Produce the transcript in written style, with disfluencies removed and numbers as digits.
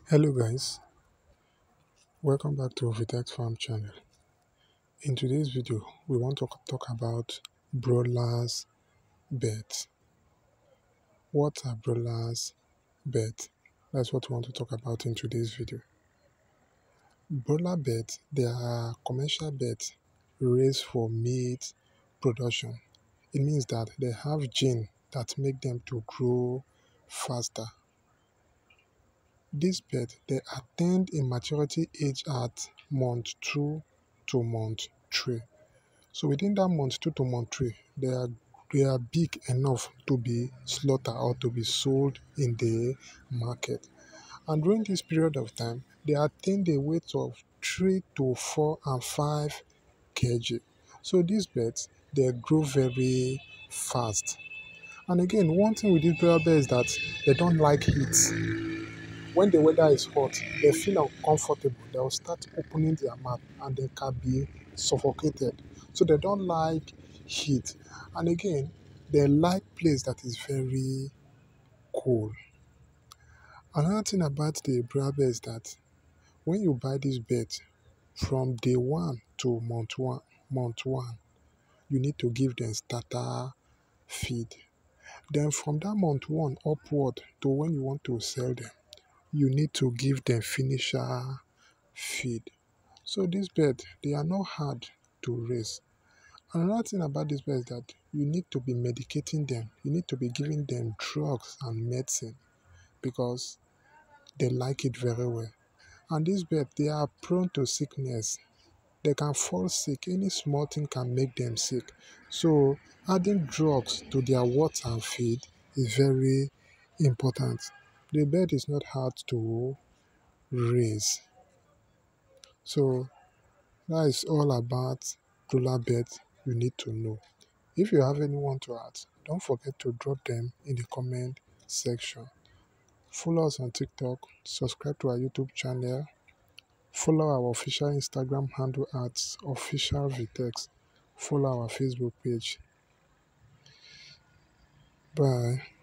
Hello guys, welcome back to vitexfarm channel. In today's video, we want to talk about broilers birds. What are broilers birds? That's what we want to talk about in today's video. Broiler birds, they are commercial birds raised for meat production. It means that they have gene that make them to grow faster. These birds, they attain a maturity age at month 2 to month 3. So within that month 2 to month 3, they are big enough to be slaughtered or to be sold in the market. And during this period of time, they attain the weight of 3 to 4 and 5 kg. So these birds, they grow very fast. And again, one thing with these broiler birds is that they don't like heat. When the weather is hot, they feel uncomfortable. They will start opening their mouth and they can be suffocated. So they don't like heat. And again, they like place that is very cool. Another thing about the broiler bird is that when you buy this bird from day 1 to month one, you need to give them starter feed. Then from that month 1 upward to when you want to sell them, you need to give them finisher feed. So these birds, they are not hard to raise. Another thing about these birds is that you need to be medicating them. You need to be giving them drugs and medicine because they like it very well. And these birds, they are prone to sickness. They can fall sick. Any small thing can make them sick. So adding drugs to their water and feed is very important. The bird is not hard to raise. So that is all about broiler birds you need to know. If you have anyone to add, don't forget to drop them in the comment section. Follow us on TikTok, subscribe to our YouTube channel, follow our official Instagram handle at official vitex, follow our Facebook page. Bye.